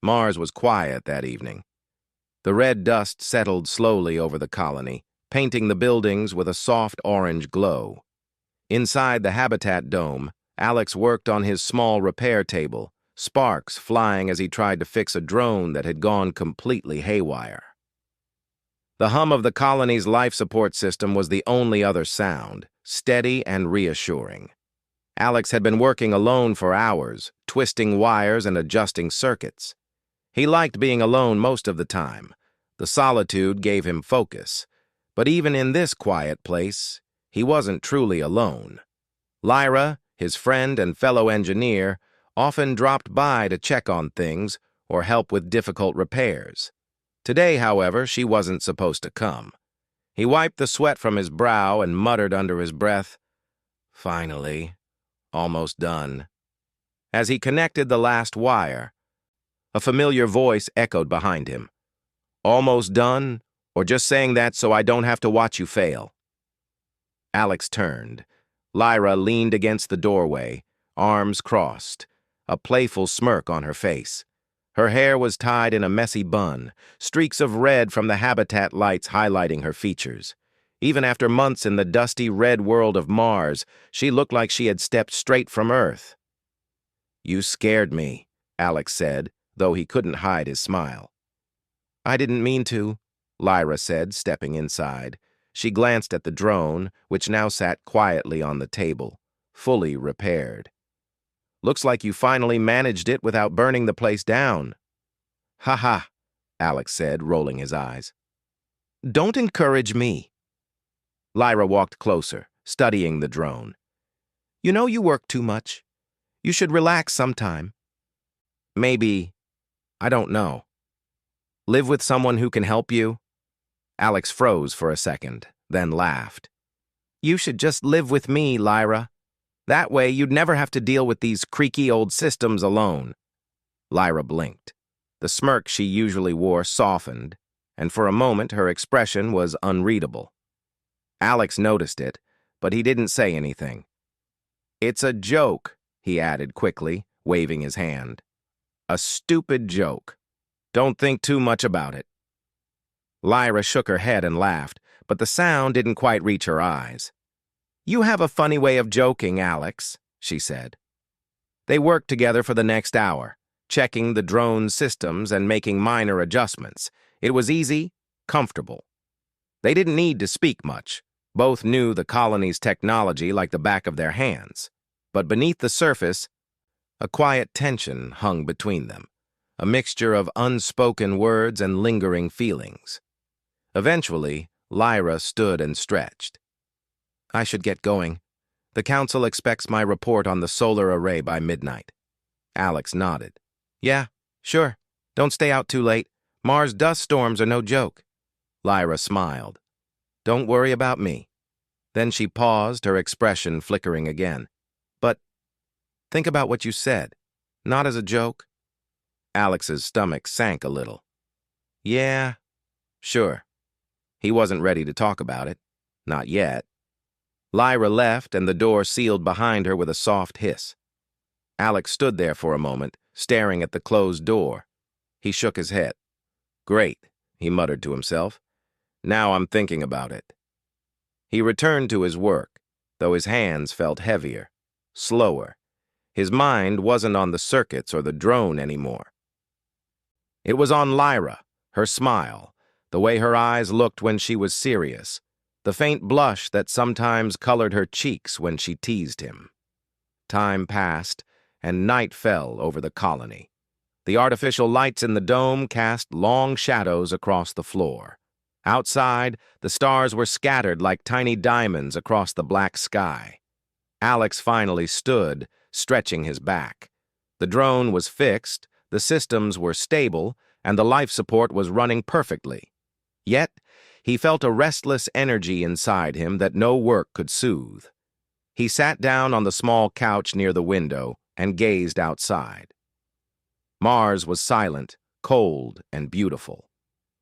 Mars was quiet that evening. The red dust settled slowly over the colony, painting the buildings with a soft orange glow. Inside the habitat dome, Alex worked on his small repair table, sparks flying as he tried to fix a drone that had gone completely haywire. The hum of the colony's life support system was the only other sound, steady and reassuring. Alex had been working alone for hours, twisting wires and adjusting circuits. He liked being alone most of the time. The solitude gave him focus. But even in this quiet place, he wasn't truly alone. Lyra, his friend and fellow engineer, often dropped by to check on things or help with difficult repairs. Today, however, she wasn't supposed to come. He wiped the sweat from his brow and muttered under his breath, "Finally, almost done." As he connected the last wire, a familiar voice echoed behind him. "Almost done, or just saying that so I don't have to watch you fail?" Alex turned. Lyra leaned against the doorway, arms crossed, a playful smirk on her face. Her hair was tied in a messy bun, streaks of red from the habitat lights highlighting her features. Even after months in the dusty red world of Mars, she looked like she had stepped straight from Earth. "You scared me," Alex said, though he couldn't hide his smile. "I didn't mean to," Lyra said, stepping inside. She glanced at the drone, which now sat quietly on the table, fully repaired. "Looks like you finally managed it without burning the place down." "Ha ha," Alex said, rolling his eyes. "Don't encourage me." Lyra walked closer, studying the drone. "You know you work too much. You should relax sometime." "Maybe, I don't know. Live with someone who can help you?" Alex froze for a second, then laughed. "You should just live with me, Lyra. That way you'd never have to deal with these creaky old systems alone." Lyra blinked. The smirk she usually wore softened, and for a moment her expression was unreadable. Alex noticed it, but he didn't say anything. "It's a joke," he added quickly, waving his hand. "A stupid joke. Don't think too much about it." Lyra shook her head and laughed, but the sound didn't quite reach her eyes. "You have a funny way of joking, Alex," she said. They worked together for the next hour, checking the drone's systems and making minor adjustments. It was easy, comfortable. They didn't need to speak much. Both knew the colony's technology like the back of their hands. But beneath the surface, a quiet tension hung between them, a mixture of unspoken words and lingering feelings. Eventually, Lyra stood and stretched. "I should get going. The council expects my report on the solar array by midnight." Alex nodded. "Yeah, sure. Don't stay out too late. Mars dust storms are no joke." Lyra smiled. "Don't worry about me." Then she paused, her expression flickering again. "But think about what you said. Not as a joke." Alex's stomach sank a little. "Yeah, sure." He wasn't ready to talk about it. Not yet. Lyra left, and the door sealed behind her with a soft hiss. Alex stood there for a moment, staring at the closed door. He shook his head. "Great," he muttered to himself. "Now I'm thinking about it." He returned to his work, though his hands felt heavier, slower. His mind wasn't on the circuits or the drone anymore. It was on Lyra, her smile, the way her eyes looked when she was serious, the faint blush that sometimes colored her cheeks when she teased him. Time passed, and night fell over the colony. The artificial lights in the dome cast long shadows across the floor. Outside, the stars were scattered like tiny diamonds across the black sky. Alex finally stood, stretching his back. The drone was fixed, the systems were stable, and the life support was running perfectly. Yet, he felt a restless energy inside him that no work could soothe. He sat down on the small couch near the window and gazed outside. Mars was silent, cold, and beautiful.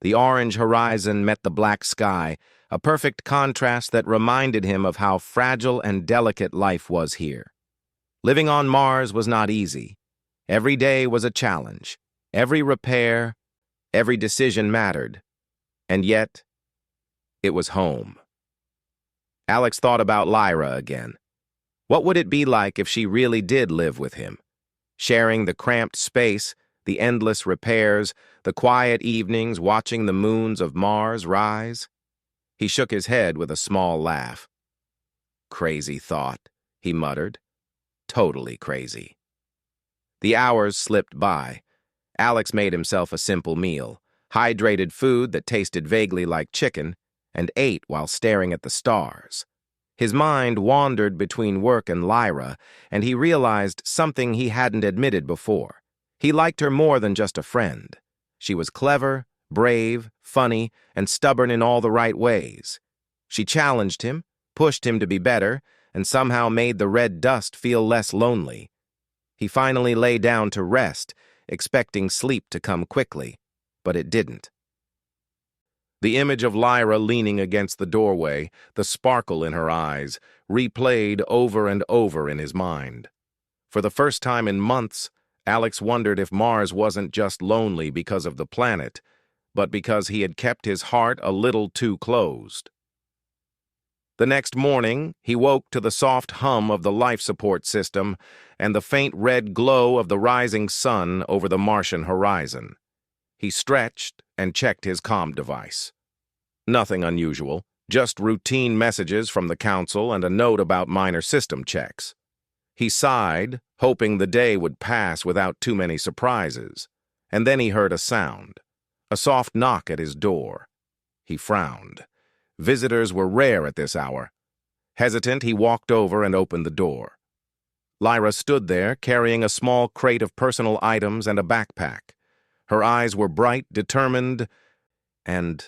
The orange horizon met the black sky, a perfect contrast that reminded him of how fragile and delicate life was here. Living on Mars was not easy. Every day was a challenge. Every repair, every decision mattered. And yet, it was home. Alex thought about Lyra again. What would it be like if she really did live with him? Sharing the cramped space, the endless repairs, the quiet evenings watching the moons of Mars rise? He shook his head with a small laugh. Crazy thought, he muttered. Totally crazy. The hours slipped by. Alex made himself a simple meal, hydrated food that tasted vaguely like chicken, and ate while staring at the stars. His mind wandered between work and Lyra, and he realized something he hadn't admitted before. He liked her more than just a friend. She was clever, brave, funny, and stubborn in all the right ways. She challenged him, pushed him to be better, and somehow made the red dust feel less lonely. He finally lay down to rest, expecting sleep to come quickly, but it didn't. The image of Lyra leaning against the doorway, the sparkle in her eyes, replayed over and over in his mind. For the first time in months, Alex wondered if Mars wasn't just lonely because of the planet, but because he had kept his heart a little too closed. The next morning, he woke to the soft hum of the life support system and the faint red glow of the rising sun over the Martian horizon. He stretched and checked his comm device. Nothing unusual, just routine messages from the council and a note about minor system checks. He sighed, hoping the day would pass without too many surprises, and then he heard a sound, a soft knock at his door. He frowned. Visitors were rare at this hour. Hesitant, he walked over and opened the door. Lyra stood there, carrying a small crate of personal items and a backpack. Her eyes were bright, determined, and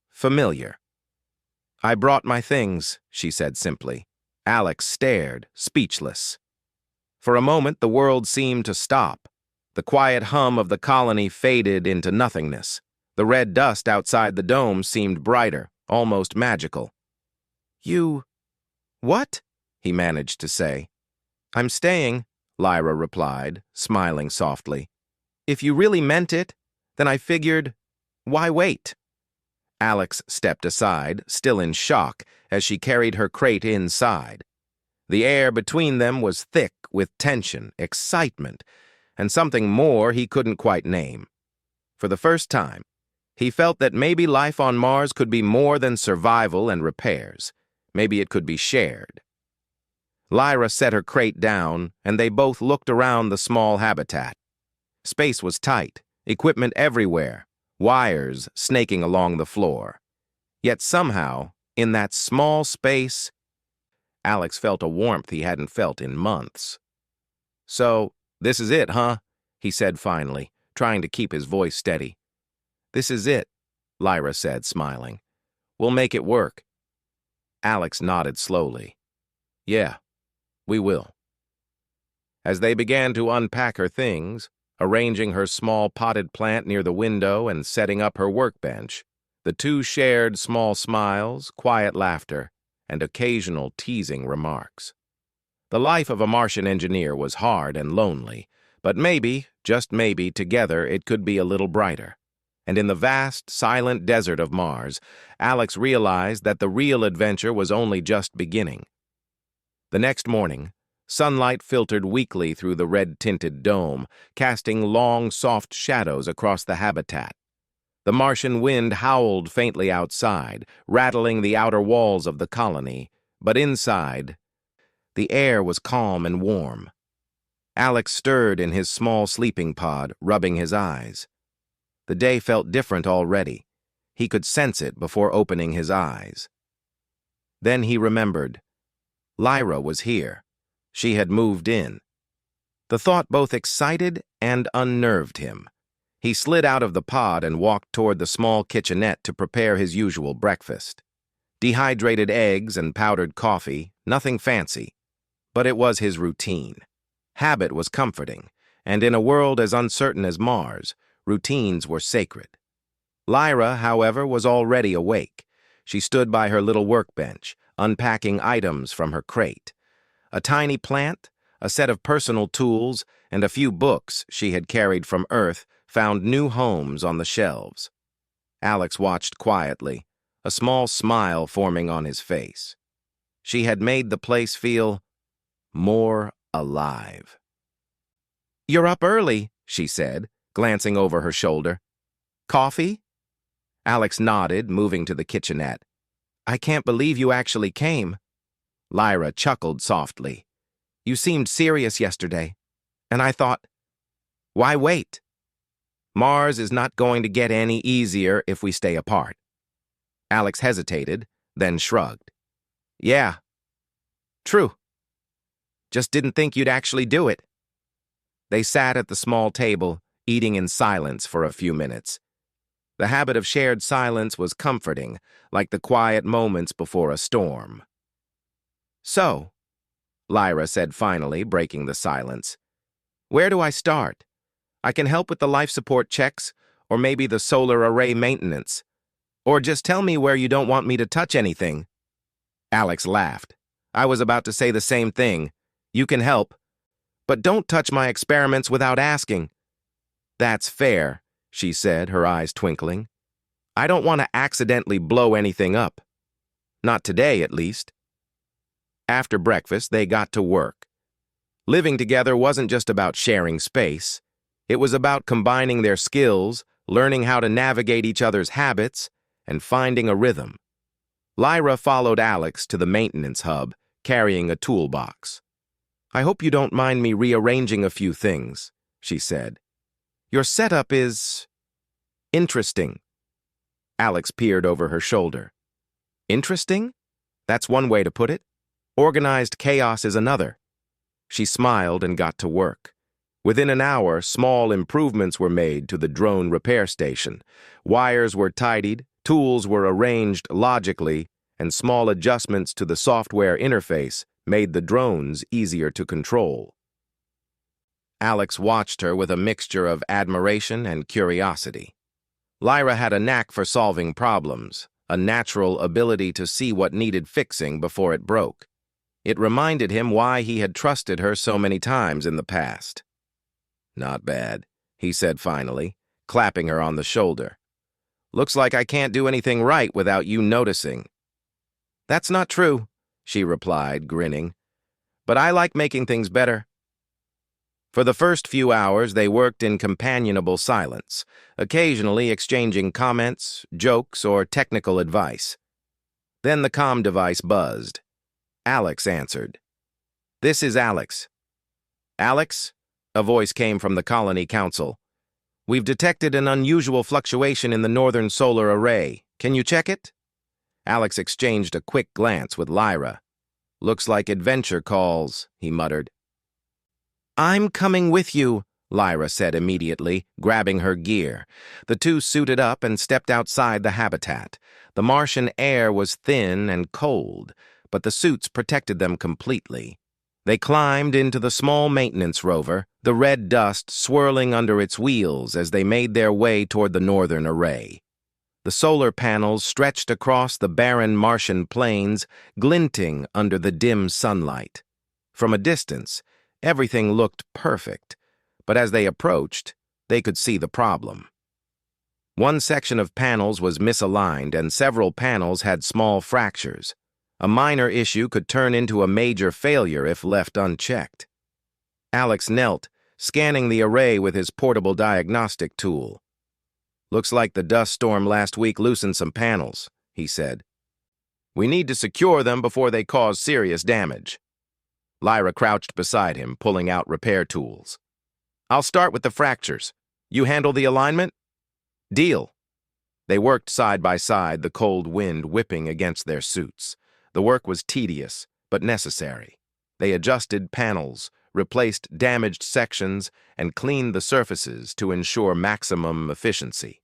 familiar. "I brought my things," she said simply. Alex stared, speechless. For a moment, the world seemed to stop. The quiet hum of the colony faded into nothingness. The red dust outside the dome seemed brighter, almost magical. "You... what?" he managed to say. "I'm staying," Lyra replied, smiling softly. "If you really meant it, then I figured, why wait?" Alex stepped aside, still in shock, as she carried her crate inside. The air between them was thick with tension, excitement, and something more he couldn't quite name. For the first time, he felt that maybe life on Mars could be more than survival and repairs. Maybe it could be shared. Lyra set her crate down, and they both looked around the small habitat. Space was tight, equipment everywhere, wires snaking along the floor. Yet somehow, in that small space, Alex felt a warmth he hadn't felt in months. "So, this is it, huh?" he said finally, trying to keep his voice steady. "This is it," Lyra said, smiling. "We'll make it work." Alex nodded slowly. "Yeah, we will." As they began to unpack her things, arranging her small potted plant near the window and setting up her workbench, the two shared small smiles, quiet laughter, and occasional teasing remarks. The life of a Martian engineer was hard and lonely, but maybe, just maybe, together it could be a little brighter. And in the vast, silent desert of Mars, Alex realized that the real adventure was only just beginning. The next morning, sunlight filtered weakly through the red-tinted dome, casting long, soft shadows across the habitat. The Martian wind howled faintly outside, rattling the outer walls of the colony, but inside, the air was calm and warm. Alex stirred in his small sleeping pod, rubbing his eyes. The day felt different already. He could sense it before opening his eyes. Then he remembered. Lyra was here. She had moved in. The thought both excited and unnerved him. He slid out of the pod and walked toward the small kitchenette to prepare his usual breakfast. Dehydrated eggs and powdered coffee, nothing fancy. But it was his routine. Habit was comforting, and in a world as uncertain as Mars, routines were sacred. Lyra, however, was already awake. She stood by her little workbench, unpacking items from her crate. A tiny plant, a set of personal tools, and a few books she had carried from Earth found new homes on the shelves. Alex watched quietly, a small smile forming on his face. She had made the place feel more alive. "You're up early," she said, glancing over her shoulder. "Coffee?" Alex nodded, moving to the kitchenette. "I can't believe you actually came." Lyra chuckled softly. "You seemed serious yesterday, and I thought, why wait? Mars is not going to get any easier if we stay apart." Alex hesitated, then shrugged. "Yeah, true. Just didn't think you'd actually do it." They sat at the small table, eating in silence for a few minutes. The habit of shared silence was comforting, like the quiet moments before a storm. "So," Lyra said finally, breaking the silence, "where do I start? I can help with the life support checks, or maybe the solar array maintenance. Or just tell me where you don't want me to touch anything." Alex laughed. "I was about to say the same thing. You can help, but don't touch my experiments without asking." "That's fair," she said, her eyes twinkling. "I don't want to accidentally blow anything up. Not today, at least." After breakfast, they got to work. Living together wasn't just about sharing space. It was about combining their skills, learning how to navigate each other's habits, and finding a rhythm. Lyra followed Alex to the maintenance hub, carrying a toolbox. "I hope you don't mind me rearranging a few things," she said. "Your setup is interesting." Alex peered over her shoulder. "Interesting? That's one way to put it. Organized chaos is another." She smiled and got to work. Within an hour, small improvements were made to the drone repair station. Wires were tidied, tools were arranged logically, and small adjustments to the software interface made the drones easier to control. Alex watched her with a mixture of admiration and curiosity. Lyra had a knack for solving problems, a natural ability to see what needed fixing before it broke. It reminded him why he had trusted her so many times in the past. "Not bad," he said finally, clapping her on the shoulder. "Looks like I can't do anything right without you noticing." "That's not true," she replied, grinning. "But I like making things better." For the first few hours, they worked in companionable silence, occasionally exchanging comments, jokes, or technical advice. Then the comm device buzzed. Alex answered. "This is Alex." "Alex?" A voice came from the Colony Council. "We've detected an unusual fluctuation in the northern solar array. Can you check it?" Alex exchanged a quick glance with Lyra. "Looks like adventure calls," he muttered. "I'm coming with you," Lyra said immediately, grabbing her gear. The two suited up and stepped outside the habitat. The Martian air was thin and cold, but the suits protected them completely. They climbed into the small maintenance rover, the red dust swirling under its wheels as they made their way toward the northern array. The solar panels stretched across the barren Martian plains, glinting under the dim sunlight. From a distance, everything looked perfect, but as they approached, they could see the problem. One section of panels was misaligned and several panels had small fractures. A minor issue could turn into a major failure if left unchecked. Alex knelt, scanning the array with his portable diagnostic tool. "Looks like the dust storm last week loosened some panels," he said. "We need to secure them before they cause serious damage." Lyra crouched beside him, pulling out repair tools. "I'll start with the fractures. You handle the alignment?" "Deal." They worked side by side, the cold wind whipping against their suits. The work was tedious, but necessary. They adjusted panels, replaced damaged sections, and cleaned the surfaces to ensure maximum efficiency.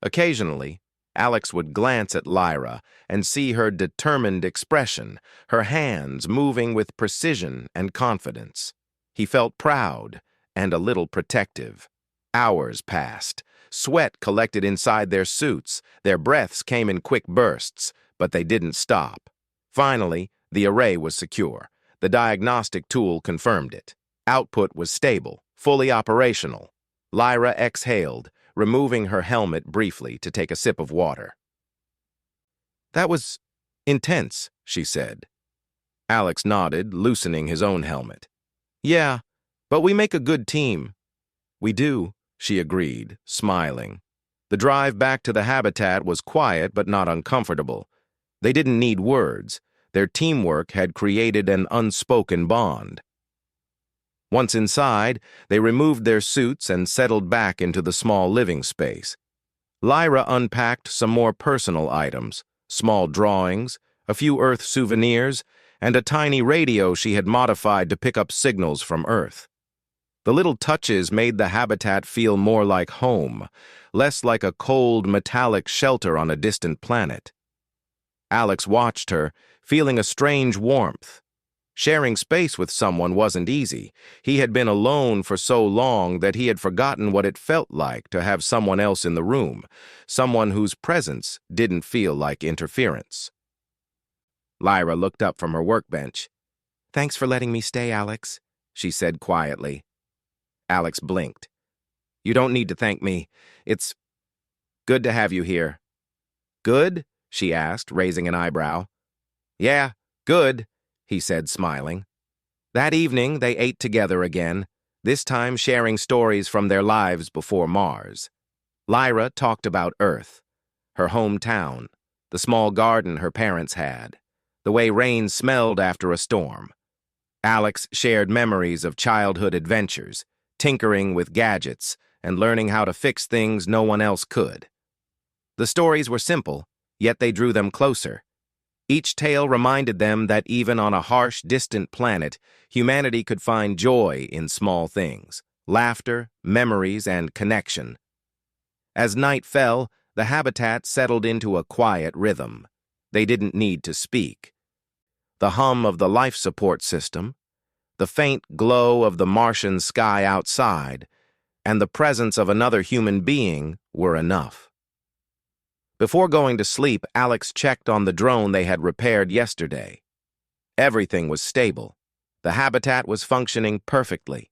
Occasionally, Alex would glance at Lyra and see her determined expression, her hands moving with precision and confidence. He felt proud and a little protective. Hours passed. Sweat collected inside their suits. Their breaths came in quick bursts, but they didn't stop. Finally, the array was secure. The diagnostic tool confirmed it. Output was stable, fully operational. Lyra exhaled, removing her helmet briefly to take a sip of water. "That was intense," she said. Alex nodded, loosening his own helmet. "Yeah, but we make a good team." "We do," she agreed, smiling. The drive back to the habitat was quiet but not uncomfortable. They didn't need words. Their teamwork had created an unspoken bond. Once inside, they removed their suits and settled back into the small living space. Lyra unpacked some more personal items, small drawings, a few Earth souvenirs, and a tiny radio she had modified to pick up signals from Earth. The little touches made the habitat feel more like home, less like a cold, metallic shelter on a distant planet. Alex watched her, feeling a strange warmth. Sharing space with someone wasn't easy. He had been alone for so long that he had forgotten what it felt like to have someone else in the room, someone whose presence didn't feel like interference. Lyra looked up from her workbench. "Thanks for letting me stay, Alex," she said quietly. Alex blinked. "You don't need to thank me. It's good to have you here." "Good?" she asked, raising an eyebrow. "Yeah, good," he said, smiling. That evening, they ate together again, this time sharing stories from their lives before Mars. Lyra talked about Earth, her hometown, the small garden her parents had, the way rain smelled after a storm. Alex shared memories of childhood adventures, tinkering with gadgets and learning how to fix things no one else could. The stories were simple, yet they drew them closer. Each tale reminded them that even on a harsh, distant planet, humanity could find joy in small things, laughter, memories, and connection. As night fell, the habitat settled into a quiet rhythm. They didn't need to speak. The hum of the life support system, the faint glow of the Martian sky outside, and the presence of another human being were enough. Before going to sleep, Alex checked on the drone they had repaired yesterday. Everything was stable. The habitat was functioning perfectly.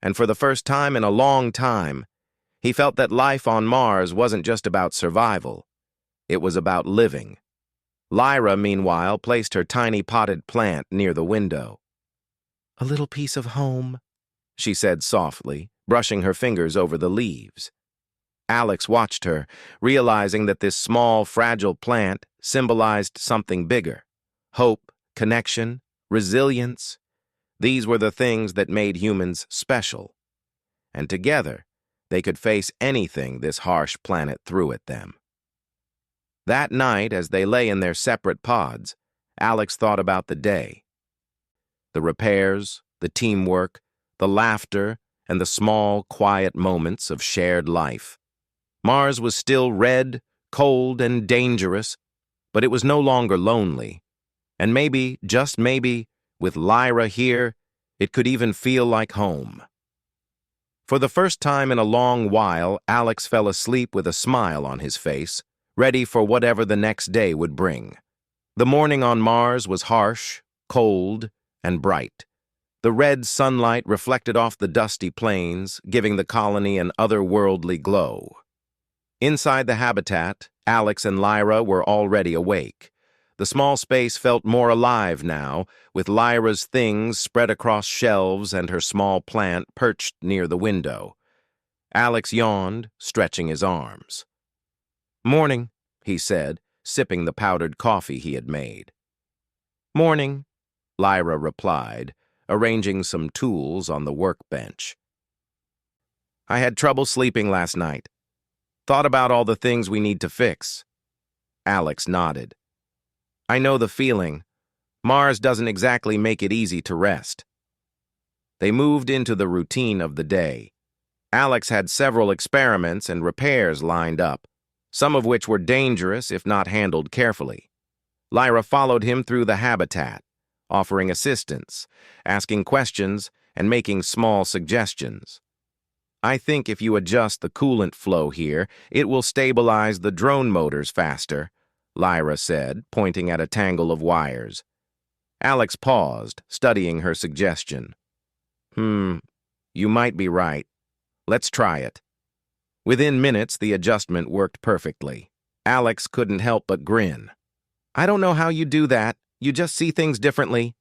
And for the first time in a long time, he felt that life on Mars wasn't just about survival. It was about living. Lyra, meanwhile, placed her tiny potted plant near the window. "A little piece of home," she said softly, brushing her fingers over the leaves. Alex watched her, realizing that this small, fragile plant symbolized something bigger. Hope, connection, resilience. These were the things that made humans special. And together, they could face anything this harsh planet threw at them. That night, as they lay in their separate pods, Alex thought about the day. The repairs, the teamwork, the laughter, and the small, quiet moments of shared life. Mars was still red, cold, and dangerous, but it was no longer lonely. And maybe, just maybe, with Lyra here, it could even feel like home. For the first time in a long while, Alex fell asleep with a smile on his face, ready for whatever the next day would bring. The morning on Mars was harsh, cold, and bright. The red sunlight reflected off the dusty plains, giving the colony an otherworldly glow. Inside the habitat, Alex and Lyra were already awake. The small space felt more alive now, with Lyra's things spread across shelves and her small plant perched near the window. Alex yawned, stretching his arms. "Morning," he said, sipping the powdered coffee he had made. "Morning," Lyra replied, arranging some tools on the workbench. "I had trouble sleeping last night. Thought about all the things we need to fix." Alex nodded. "I know the feeling. Mars doesn't exactly make it easy to rest." They moved into the routine of the day. Alex had several experiments and repairs lined up, some of which were dangerous if not handled carefully. Lyra followed him through the habitat, offering assistance, asking questions, and making small suggestions. "I think if you adjust the coolant flow here, it will stabilize the drone motors faster," Lyra said, pointing at a tangle of wires. Alex paused, studying her suggestion. You might be right. Let's try it. Within minutes, the adjustment worked perfectly. Alex couldn't help but grin. I don't know how you do that. You just see things differently.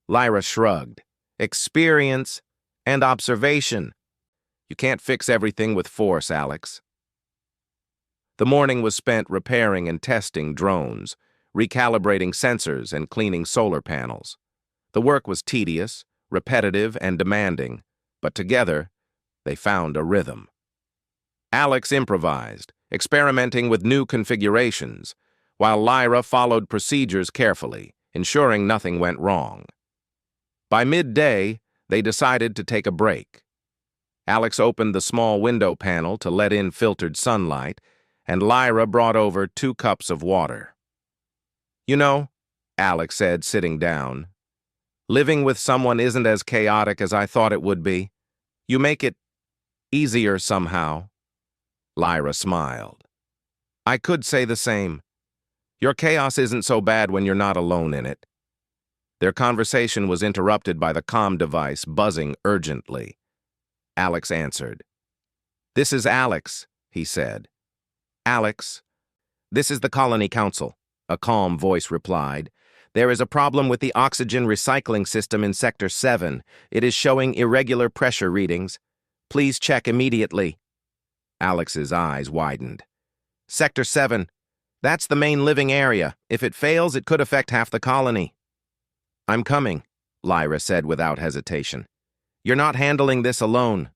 Lyra shrugged. Experience and observation. You can't fix everything with force, Alex. The morning was spent repairing and testing drones, recalibrating sensors and cleaning solar panels. The work was tedious, repetitive, and demanding, but together, they found a rhythm. Alex improvised, experimenting with new configurations, while Lyra followed procedures carefully, ensuring nothing went wrong. By midday, they decided to take a break. Alex opened the small window panel to let in filtered sunlight, and Lyra brought over 2 cups of water. You know, Alex said, sitting down, living with someone isn't as chaotic as I thought it would be. You make it easier somehow. Lyra smiled. I could say the same. Your chaos isn't so bad when you're not alone in it. Their conversation was interrupted by the comm device buzzing urgently. Alex answered. This is Alex, he said. Alex, this is the Colony Council, a calm voice replied. There is a problem with the oxygen recycling system in Sector 7. It is showing irregular pressure readings. Please check immediately. Alex's eyes widened. Sector 7. That's the main living area. If it fails, it could affect half the colony. I'm coming, Lyra said without hesitation. You're not handling this alone.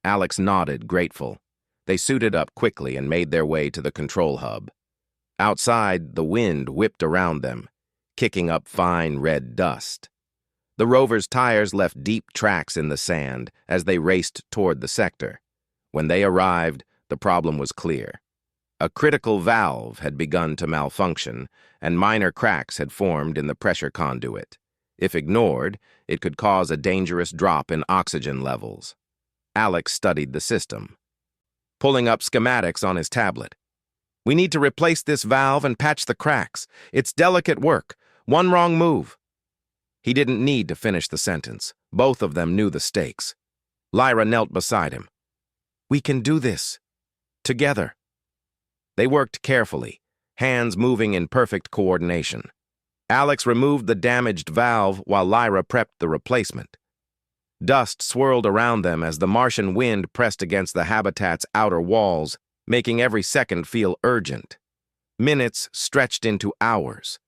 Alex nodded, grateful. They suited up quickly and made their way to the control hub. Outside, the wind whipped around them, kicking up fine red dust. The rover's tires left deep tracks in the sand as they raced toward the sector. When they arrived, the problem was clear. A critical valve had begun to malfunction, and minor cracks had formed in the pressure conduit. If ignored, it could cause a dangerous drop in oxygen levels. Alex studied the system, pulling up schematics on his tablet. We need to replace this valve and patch the cracks. It's delicate work. One wrong move. He didn't need to finish the sentence. Both of them knew the stakes. Lyra knelt beside him. We can do this. Together. They worked carefully, hands moving in perfect coordination. Alex removed the damaged valve while Lyra prepped the replacement. Dust swirled around them as the Martian wind pressed against the habitat's outer walls, making every second feel urgent. Minutes stretched into hours.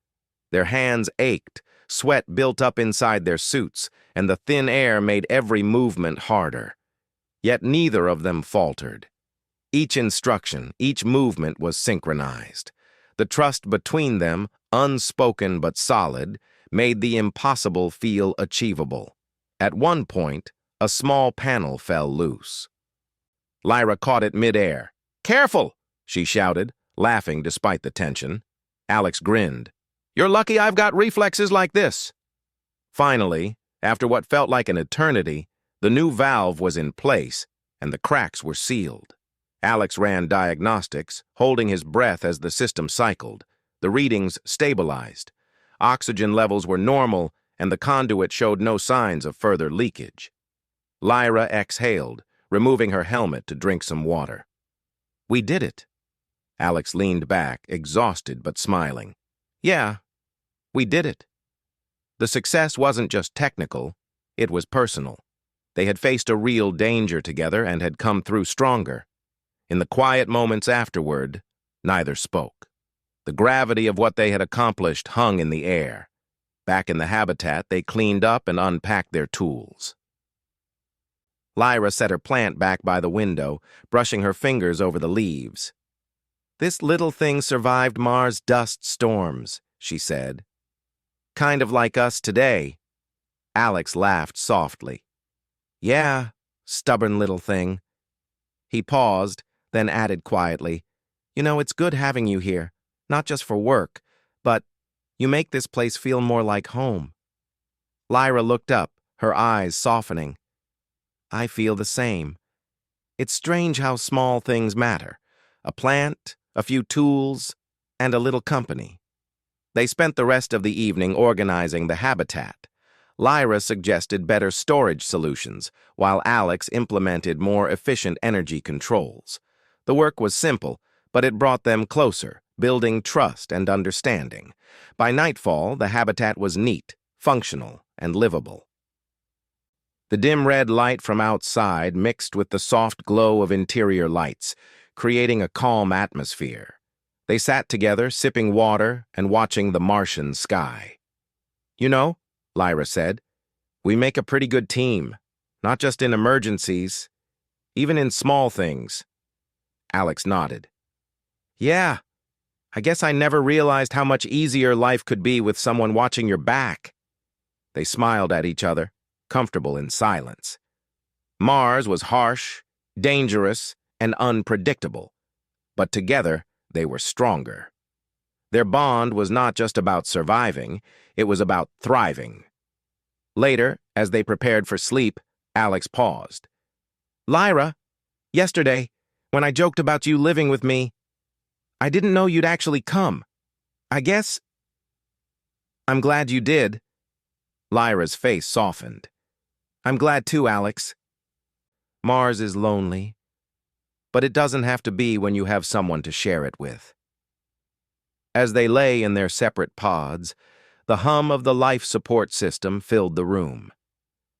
Their hands ached, sweat built up inside their suits, and the thin air made every movement harder. Yet neither of them faltered. Each instruction, each movement was synchronized. The trust between them, unspoken but solid, made the impossible feel achievable. At one point, a small panel fell loose. Lyra caught it midair. Careful, she shouted, laughing despite the tension. Alex grinned. You're lucky I've got reflexes like this. Finally, after what felt like an eternity, the new valve was in place, and the cracks were sealed. Alex ran diagnostics, holding his breath as the system cycled. The readings stabilized. Oxygen levels were normal, and the conduit showed no signs of further leakage. Lyra exhaled, removing her helmet to drink some water. We did it. Alex leaned back, exhausted but smiling. Yeah, we did it. The success wasn't just technical, it was personal. They had faced a real danger together and had come through stronger. In the quiet moments afterward, neither spoke. The gravity of what they had accomplished hung in the air. Back in the habitat, they cleaned up and unpacked their tools. Lyra set her plant back by the window, brushing her fingers over the leaves. This little thing survived Mars' dust storms, she said. Kind of like us today. Alex laughed softly. Yeah, stubborn little thing. He paused, then added quietly, You know, it's good having you here, not just for work, but you make this place feel more like home. Lyra looked up, her eyes softening. I feel the same. It's strange how small things matter. A plant, a few tools, and a little company. They spent the rest of the evening organizing the habitat. Lyra suggested better storage solutions, while Alex implemented more efficient energy controls. The work was simple, but it brought them closer, building trust and understanding. By nightfall, the habitat was neat, functional, and livable. The dim red light from outside mixed with the soft glow of interior lights, creating a calm atmosphere. They sat together, sipping water and watching the Martian sky. "You know," Lyra said, "we make a pretty good team, not just in emergencies, even in small things." Alex nodded. "Yeah, I guess I never realized how much easier life could be with someone watching your back." They smiled at each other, comfortable in silence. Mars was harsh, dangerous, and unpredictable, but together they were stronger. Their bond was not just about surviving, it was about thriving. Later, as they prepared for sleep, Alex paused. "Lyra, yesterday, when I joked about you living with me, I didn't know you'd actually come. I guess I'm glad you did." Lyra's face softened. "I'm glad too, Alex. Mars is lonely, but it doesn't have to be when you have someone to share it with." As they lay in their separate pods, the hum of the life support system filled the room.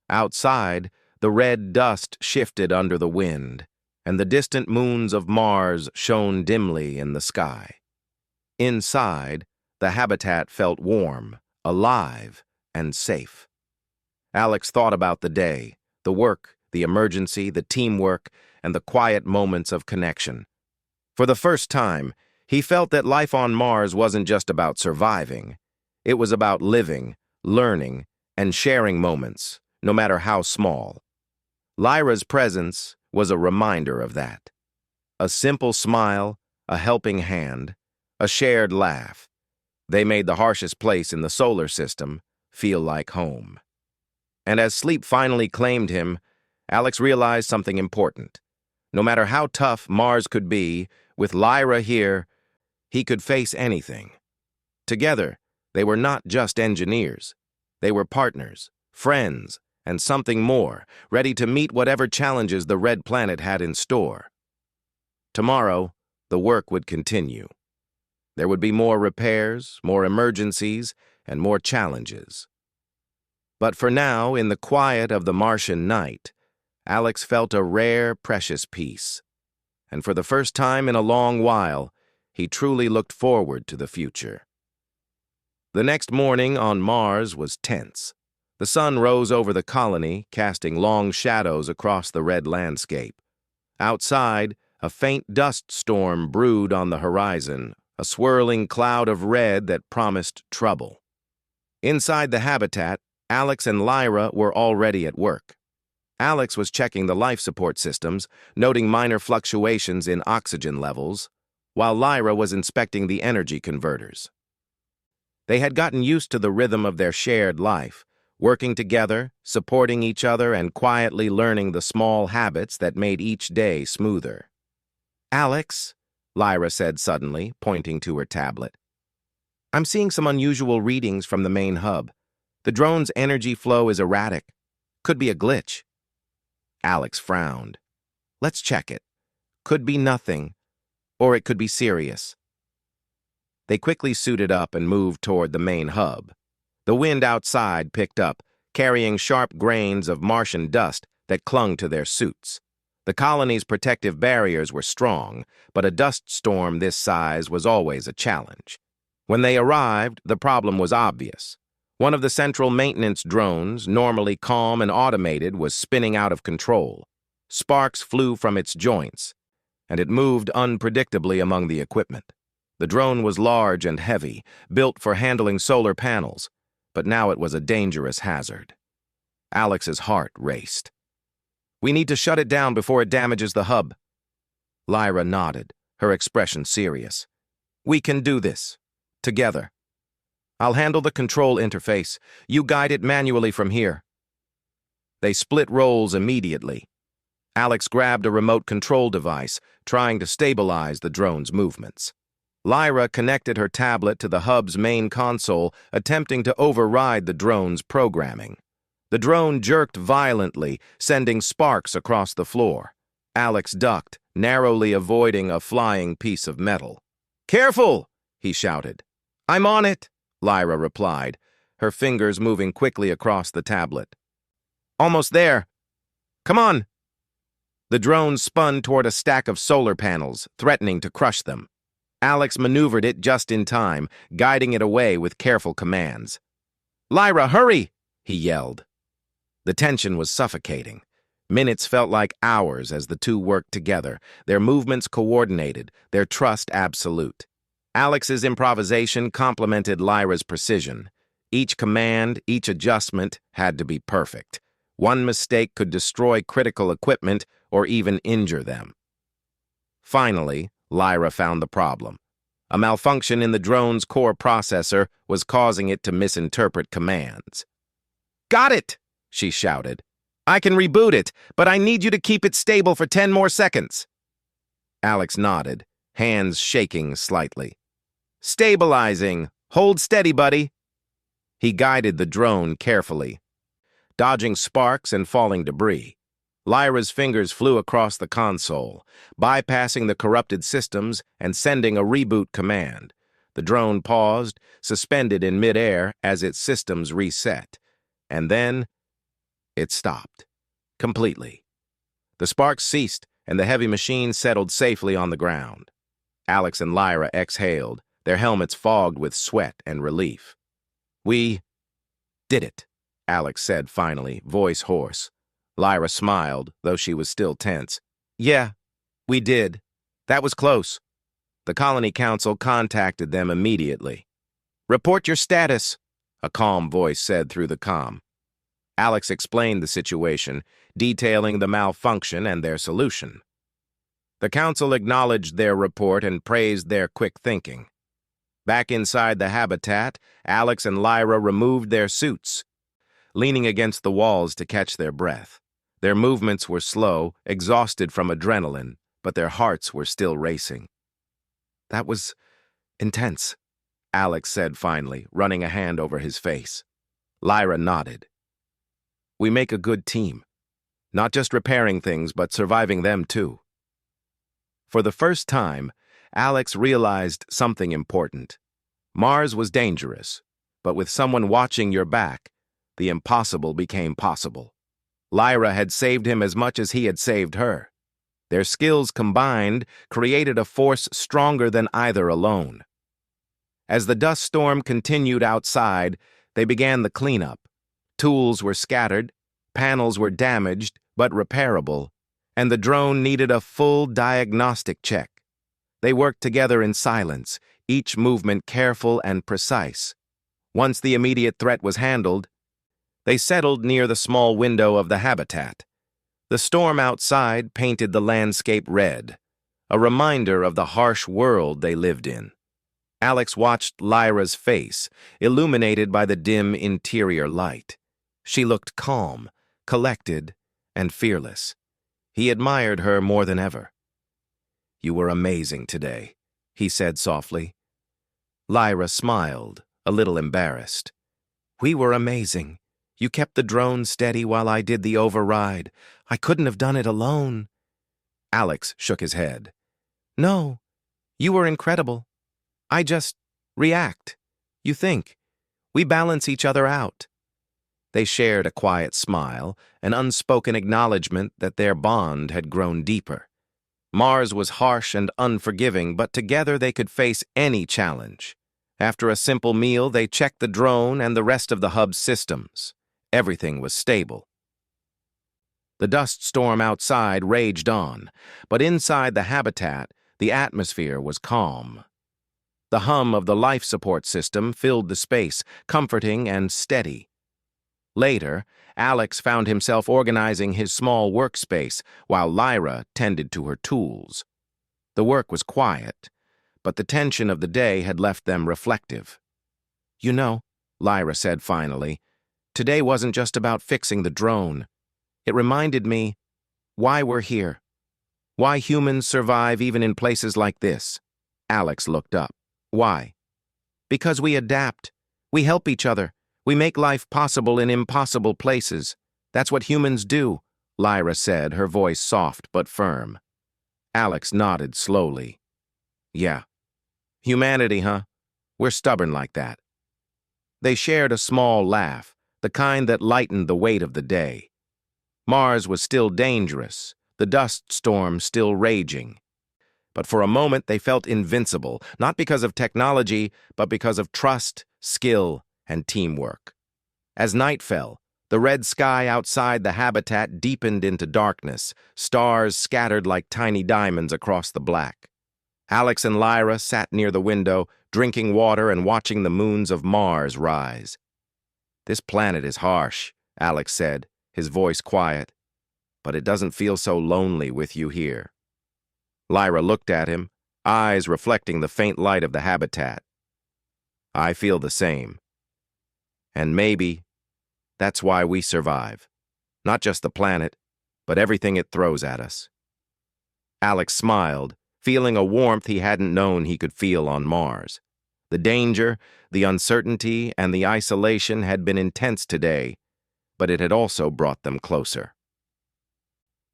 Outside, the red dust shifted under the wind, and the distant moons of Mars shone dimly in the sky. Inside, the habitat felt warm, alive, and safe. Alex thought about the day, the work, the emergency, the teamwork, and the quiet moments of connection. For the first time, he felt that life on Mars wasn't just about surviving. It was about living, learning, and sharing moments, no matter how small. Lyra's presence was a reminder of that. A simple smile, a helping hand, a shared laugh. They made the harshest place in the solar system feel like home. And as sleep finally claimed him, Alex realized something important. No matter how tough Mars could be, with Lyra here, he could face anything. Together, they were not just engineers. They were partners, friends, and something more, ready to meet whatever challenges the Red Planet had in store. Tomorrow, the work would continue. There would be more repairs, more emergencies, and more challenges. But for now, in the quiet of the Martian night, Alex felt a rare, precious peace. And for the first time in a long while, he truly looked forward to the future. The next morning on Mars was tense. The sun rose over the colony, casting long shadows across the red landscape. Outside, a faint dust storm brewed on the horizon, a swirling cloud of red that promised trouble. Inside the habitat, Alex and Lyra were already at work. Alex was checking the life support systems, noting minor fluctuations in oxygen levels, while Lyra was inspecting the energy converters. They had gotten used to the rhythm of their shared life, working together, supporting each other, and quietly learning the small habits that made each day smoother. "Alex," Lyra said suddenly, pointing to her tablet, "I'm seeing some unusual readings from the main hub. The drone's energy flow is erratic. Could be a glitch." Alex frowned. "Let's check it. Could be nothing, or it could be serious." They quickly suited up and moved toward the main hub. The wind outside picked up, carrying sharp grains of Martian dust that clung to their suits. The colony's protective barriers were strong, but a dust storm this size was always a challenge. When they arrived, the problem was obvious. One of the central maintenance drones, normally calm and automated, was spinning out of control. Sparks flew from its joints, and it moved unpredictably among the equipment. The drone was large and heavy, built for handling solar panels, but now it was a dangerous hazard. Alex's heart raced. "We need to shut it down before it damages the hub." Lyra nodded, her expression serious. "We can do this. Together. I'll handle the control interface. You guide it manually from here." They split roles immediately. Alex grabbed a remote control device, trying to stabilize the drone's movements. Lyra connected her tablet to the hub's main console, attempting to override the drone's programming. The drone jerked violently, sending sparks across the floor. Alex ducked, narrowly avoiding a flying piece of metal. "Careful!" he shouted. "I'm on it," Lyra replied, her fingers moving quickly across the tablet. "Almost there. Come on!" The drone spun toward a stack of solar panels, threatening to crush them. Alex maneuvered it just in time, guiding it away with careful commands. "Lyra, hurry!" he yelled. The tension was suffocating. Minutes felt like hours as the two worked together, their movements coordinated, their trust absolute. Alex's improvisation complemented Lyra's precision. Each command, each adjustment had to be perfect. One mistake could destroy critical equipment or even injure them. Finally, Lyra found the problem. A malfunction in the drone's core processor was causing it to misinterpret commands. "Got it!" she shouted. "I can reboot it, but I need you to keep it stable for 10 more seconds." Alex nodded, hands shaking slightly. "Stabilizing. Hold steady, buddy." He guided the drone carefully, dodging sparks and falling debris. Lyra's fingers flew across the console, bypassing the corrupted systems and sending a reboot command. The drone paused, suspended in midair as its systems reset. And then it stopped. Completely. The sparks ceased, and the heavy machine settled safely on the ground. Alex and Lyra exhaled, their helmets fogged with sweat and relief. "We did it," Alex said finally, voice hoarse. Lyra smiled, though she was still tense. "Yeah, we did. That was close." The Colony Council contacted them immediately. "Report your status," a calm voice said through the comm. Alex explained the situation, detailing the malfunction and their solution. The council acknowledged their report and praised their quick thinking. Back inside the habitat, Alex and Lyra removed their suits, leaning against the walls to catch their breath. Their movements were slow, exhausted from adrenaline, but their hearts were still racing. "That was intense," Alex said finally, running a hand over his face. Lyra nodded. "We make a good team. Not just repairing things, but surviving them too." For the first time, Alex realized something important. Mars was dangerous, but with someone watching your back, the impossible became possible. Lyra had saved him as much as he had saved her. Their skills combined created a force stronger than either alone. As the dust storm continued outside, they began the cleanup. Tools were scattered, panels were damaged but repairable, and the drone needed a full diagnostic check. They worked together in silence, each movement careful and precise. Once the immediate threat was handled, they settled near the small window of the habitat. The storm outside painted the landscape red, a reminder of the harsh world they lived in. Alex watched Lyra's face, illuminated by the dim interior light. She looked calm, collected, and fearless. He admired her more than ever. "You were amazing today," he said softly. Lyra smiled, a little embarrassed. "We were amazing. You kept the drone steady while I did the override. I couldn't have done it alone." Alex shook his head. "No, you were incredible. I just react. You think. We balance each other out." They shared a quiet smile, an unspoken acknowledgement that their bond had grown deeper. Mars was harsh and unforgiving, but together they could face any challenge. After a simple meal, they checked the drone and the rest of the hub's systems. Everything was stable. The dust storm outside raged on, but inside the habitat, the atmosphere was calm. The hum of the life support system filled the space, comforting and steady. Later, Alex found himself organizing his small workspace while Lyra tended to her tools. The work was quiet, but the tension of the day had left them reflective. "You know," Lyra said finally, "today wasn't just about fixing the drone. It reminded me why we're here, why humans survive even in places like this." Alex looked up. "Why?" "Because we adapt. We help each other. We make life possible in impossible places. That's what humans do, Lyra said, her voice soft but firm. Alex nodded slowly. Yeah. Humanity, huh? We're stubborn like that. They shared a small laugh, the kind that lightened the weight of the day. Mars was still dangerous, the dust storm still raging. But for a moment they felt invincible, not because of technology, but because of trust, skill, and teamwork. As night fell, the red sky outside the habitat deepened into darkness, stars scattered like tiny diamonds across the black. Alex and Lyra sat near the window, drinking water and watching the moons of Mars rise. "This planet is harsh," Alex said, his voice quiet, "but it doesn't feel so lonely with you here." Lyra looked at him, eyes reflecting the faint light of the habitat. "I feel the same. And maybe that's why we survive. Not just the planet, but everything it throws at us." Alex smiled, feeling a warmth he hadn't known he could feel on Mars. The danger, the uncertainty, and the isolation had been intense today, but it had also brought them closer.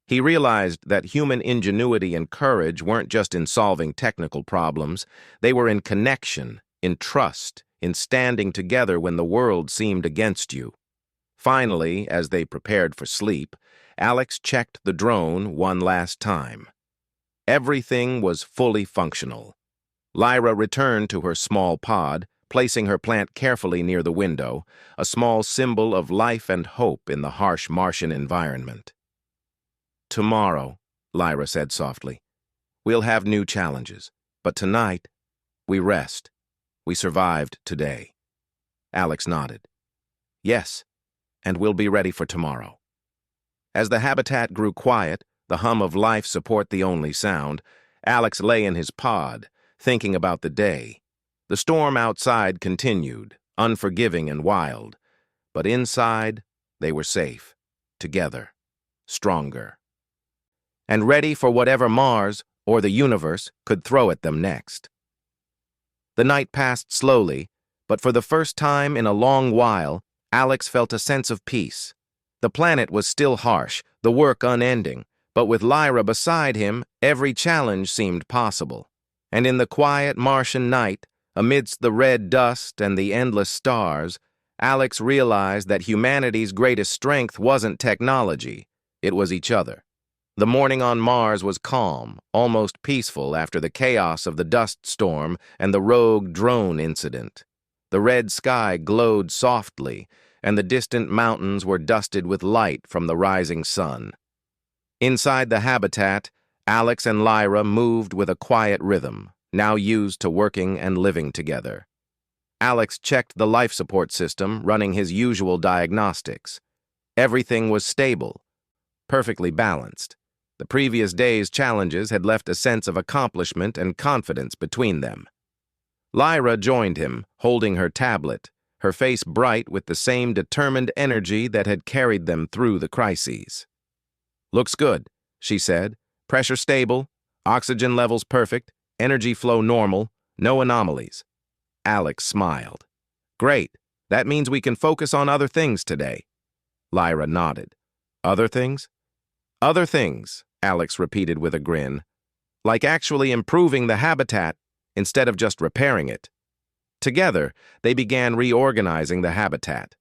He realized that human ingenuity and courage weren't just in solving technical problems, they were in connection, in trust, in standing together when the world seemed against you. Finally, as they prepared for sleep, Alex checked the drone one last time. Everything was fully functional. Lyra returned to her small pod, placing her plant carefully near the window, a small symbol of life and hope in the harsh Martian environment. "Tomorrow," Lyra said softly, "we'll have new challenges, but tonight, we rest. We survived today." Alex nodded. "Yes, and we'll be ready for tomorrow." As the habitat grew quiet, the hum of life support the only sound, Alex lay in his pod, thinking about the day. The storm outside continued, unforgiving and wild, but inside, they were safe, together, stronger, and ready for whatever Mars or the universe could throw at them next. The night passed slowly, but for the first time in a long while, Alex felt a sense of peace. The planet was still harsh, the work unending, but with Lyra beside him, every challenge seemed possible. And in the quiet Martian night, amidst the red dust and the endless stars, Alex realized that humanity's greatest strength wasn't technology, it was each other. The morning on Mars was calm, almost peaceful after the chaos of the dust storm and the rogue drone incident. The red sky glowed softly, and the distant mountains were dusted with light from the rising sun. Inside the habitat, Alex and Lyra moved with a quiet rhythm, now used to working and living together. Alex checked the life support system, running his usual diagnostics. Everything was stable, perfectly balanced. The previous day's challenges had left a sense of accomplishment and confidence between them. Lyra joined him, holding her tablet, her face bright with the same determined energy that had carried them through the crises. "Looks good," she said. "Pressure stable, oxygen levels perfect, energy flow normal, no anomalies." Alex smiled. "Great. That means we can focus on other things today." Lyra nodded. "Other things?" "Other things," Alex repeated with a grin. "Like actually improving the habitat instead of just repairing it." Together, they began reorganizing the habitat.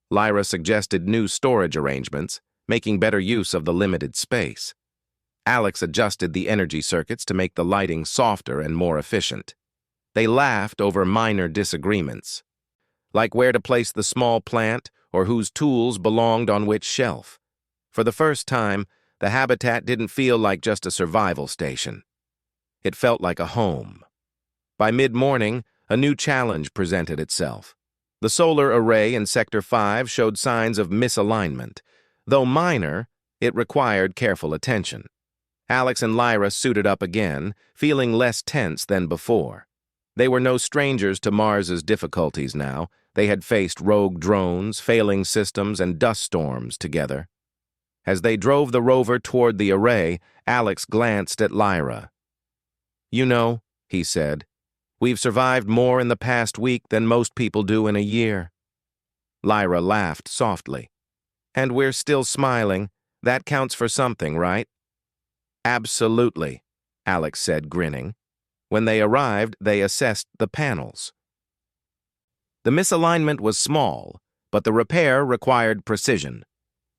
Lyra suggested new storage arrangements, making better use of the limited space. Alex adjusted the energy circuits to make the lighting softer and more efficient. They laughed over minor disagreements, like where to place the small plant or whose tools belonged on which shelf. For the first time, the habitat didn't feel like just a survival station. It felt like a home. By mid-morning, a new challenge presented itself. The solar array in Sector 5 showed signs of misalignment. Though minor, it required careful attention. Alex and Lyra suited up again, feeling less tense than before. They were no strangers to Mars's difficulties now. They had faced rogue drones, failing systems, and dust storms together. As they drove the rover toward the array, Alex glanced at Lyra. "You know," he said, "we've survived more in the past week than most people do in a year." Lyra laughed softly. And we're still smiling. That counts for something, right? Absolutely, Alex said, grinning. When they arrived, they assessed the panels. The misalignment was small, but the repair required precision.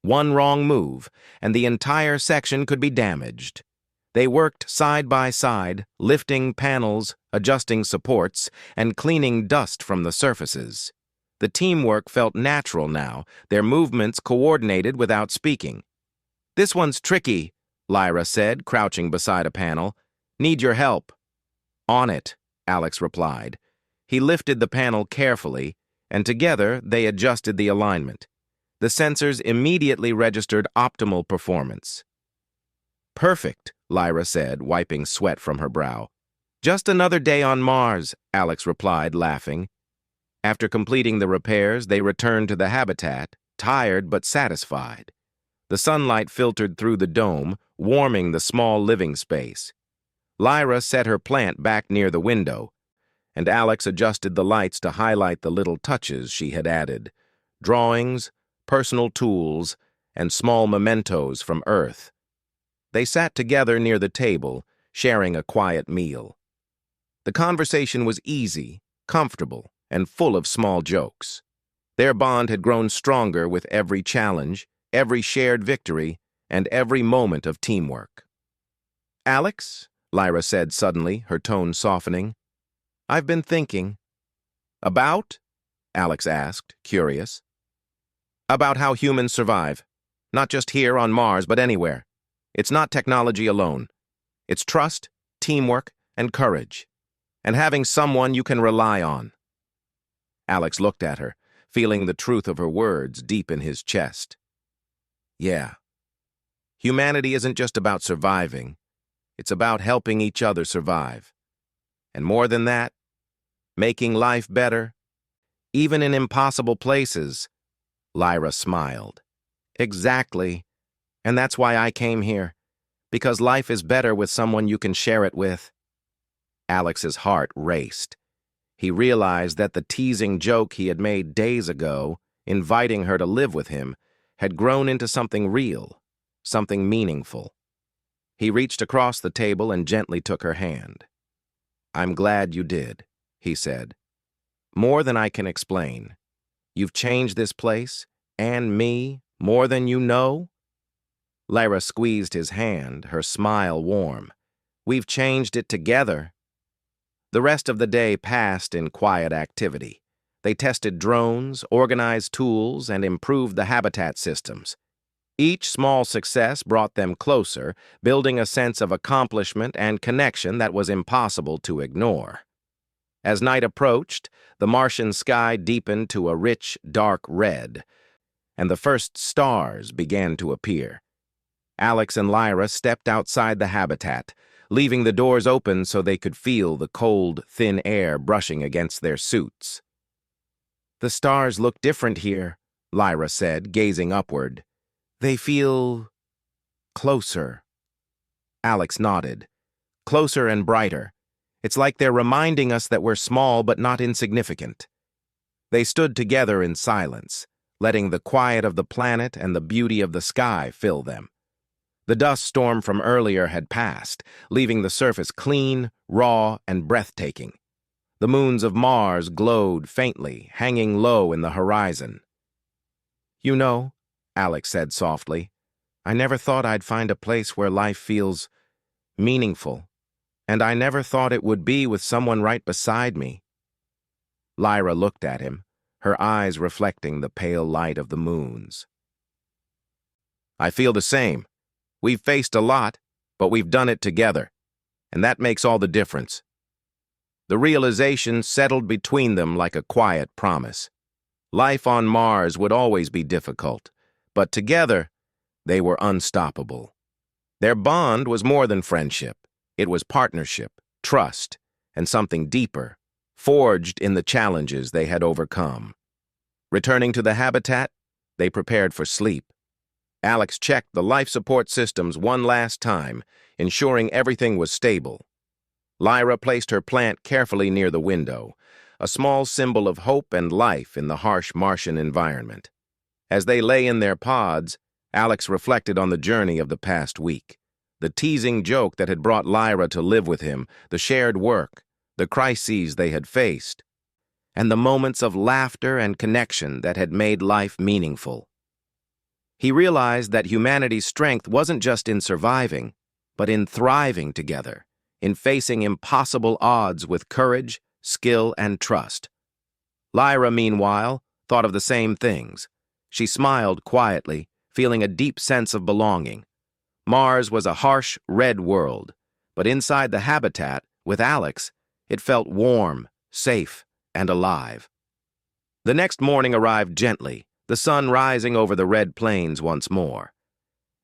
One wrong move, and the entire section could be damaged. They worked side by side, lifting panels, adjusting supports, and cleaning dust from the surfaces. The teamwork felt natural now, their movements coordinated without speaking. "This one's tricky," Lyra said, crouching beside a panel. "Need your help." "On it," Alex replied. He lifted the panel carefully, and together they adjusted the alignment. The sensors immediately registered optimal performance. "Perfect," Lyra said, wiping sweat from her brow. "Just another day on Mars," Alex replied, laughing. After completing the repairs, they returned to the habitat, tired but satisfied. The sunlight filtered through the dome, warming the small living space. Lyra set her plant back near the window, and Alex adjusted the lights to highlight the little touches she had added: drawings, personal tools, and small mementos from Earth. They sat together near the table, sharing a quiet meal. The conversation was easy, comfortable, and full of small jokes. Their bond had grown stronger with every challenge, every shared victory, and every moment of teamwork. "Alex," Lyra said suddenly, her tone softening, "I've been thinking." "About?" Alex asked, curious. "About how humans survive. Not just here on Mars, but anywhere. It's not technology alone. It's trust, teamwork, and courage. And having someone you can rely on." Alex looked at her, feeling the truth of her words deep in his chest. Yeah. Humanity isn't just about surviving. It's about helping each other survive. And more than that, making life better, even in impossible places. Lyra smiled. "Exactly. And that's why I came here. Because life is better with someone you can share it with." Alex's heart raced. He realized that the teasing joke he had made days ago, inviting her to live with him, had grown into something real, something meaningful. He reached across the table and gently took her hand. "I'm glad you did," he said. "More than I can explain. You've changed this place, and me, more than you know." Lyra squeezed his hand, her smile warm. "We've changed it together." The rest of the day passed in quiet activity. They tested drones, organized tools, and improved the habitat systems. Each small success brought them closer, building a sense of accomplishment and connection that was impossible to ignore. As night approached, the Martian sky deepened to a rich, dark red, and the first stars began to appear. Alex and Lyra stepped outside the habitat, leaving the doors open so they could feel the cold, thin air brushing against their suits. "The stars look different here," Lyra said, gazing upward. "They feel closer." Alex nodded. "Closer and brighter. It's like they're reminding us that we're small but not insignificant." They stood together in silence, letting the quiet of the planet and the beauty of the sky fill them. The dust storm from earlier had passed, leaving the surface clean, raw, and breathtaking. The moons of Mars glowed faintly, hanging low in the horizon. "You know," Alex said softly, "I never thought I'd find a place where life feels meaningful, and I never thought it would be with someone right beside me." Lyra looked at him, her eyes reflecting the pale light of the moons. "I feel the same. We've faced a lot, but we've done it together, and that makes all the difference." The realization settled between them like a quiet promise. Life on Mars would always be difficult, but together, they were unstoppable. Their bond was more than friendship. It was partnership, trust, and something deeper, forged in the challenges they had overcome. Returning to the habitat, they prepared for sleep. Alex checked the life support systems one last time, ensuring everything was stable. Lyra placed her plant carefully near the window, a small symbol of hope and life in the harsh Martian environment. As they lay in their pods, Alex reflected on the journey of the past week. The teasing joke that had brought Lyra to live with him, the shared work, the crises they had faced, and the moments of laughter and connection that had made life meaningful. He realized that humanity's strength wasn't just in surviving, but in thriving together, in facing impossible odds with courage, skill, and trust. Lyra, meanwhile, thought of the same things. She smiled quietly, feeling a deep sense of belonging. Mars was a harsh, red world, but inside the habitat, with Alex, it felt warm, safe, and alive. The next morning arrived gently, the sun rising over the red plains once more.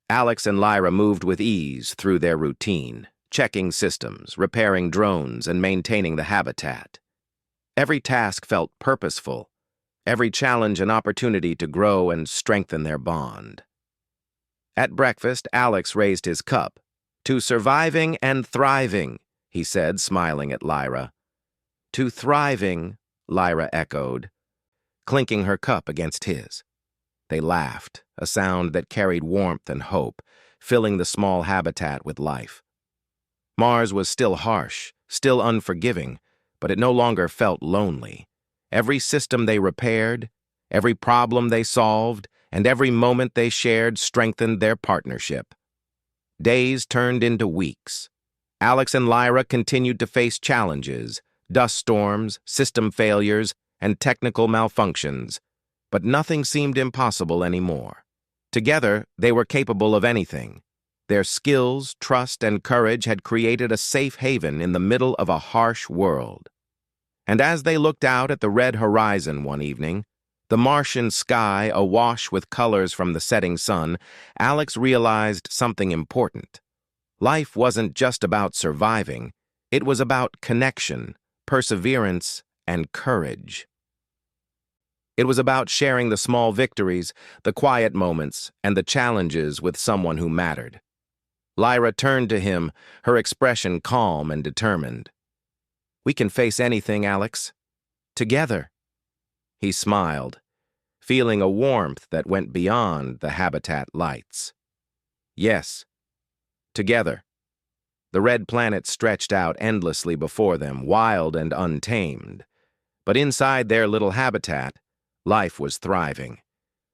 Alex and Lyra moved with ease through their routine, checking systems, repairing drones, and maintaining the habitat. Every task felt purposeful, every challenge an opportunity to grow and strengthen their bond. At breakfast, Alex raised his cup. "To surviving and thriving," he said, smiling at Lyra. "To thriving," Lyra echoed, clinking her cup against his. They laughed, a sound that carried warmth and hope, filling the small habitat with life. Mars was still harsh, still unforgiving, but it no longer felt lonely. Every system they repaired, every problem they solved, and every moment they shared strengthened their partnership. Days turned into weeks. Alex and Lyra continued to face challenges, dust storms, system failures, and technical malfunctions, but nothing seemed impossible anymore. Together, they were capable of anything. Their skills, trust, and courage had created a safe haven in the middle of a harsh world. And as they looked out at the red horizon one evening, the Martian sky awash with colors from the setting sun, Alex realized something important. Life wasn't just about surviving, it was about connection, perseverance, and courage. It was about sharing the small victories, the quiet moments, and the challenges with someone who mattered. Lyra turned to him, her expression calm and determined. "We can face anything, Alex. Together." He smiled, feeling a warmth that went beyond the habitat lights. Yes, together. The red planet stretched out endlessly before them, wild and untamed. But inside their little habitat, life was thriving.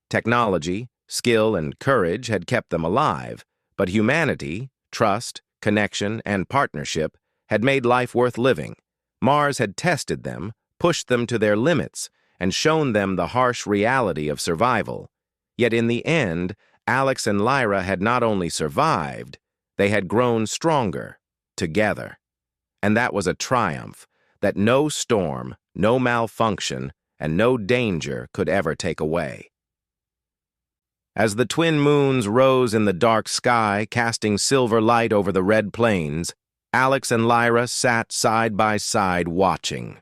Technology, skill, and courage had kept them alive, but humanity, trust, connection, and partnership had made life worth living. Mars had tested them, pushed them to their limits, and shown them the harsh reality of survival. Yet in the end, Alex and Lyra had not only survived, they had grown stronger, together. And that was a triumph that no storm, no malfunction, and no danger could ever take away. As the twin moons rose in the dark sky, casting silver light over the red plains, Alex and Lyra sat side by side watching.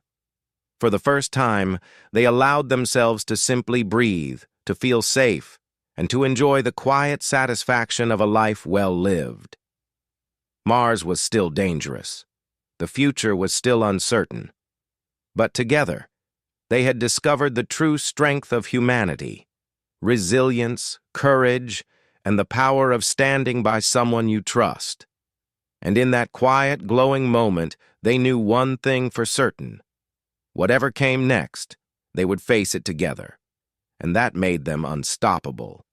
For the first time, they allowed themselves to simply breathe, to feel safe, and to enjoy the quiet satisfaction of a life well lived. Mars was still dangerous. The future was still uncertain. But together, they had discovered the true strength of humanity, resilience, courage, and the power of standing by someone you trust. And in that quiet, glowing moment, they knew one thing for certain. Whatever came next, they would face it together, and that made them unstoppable.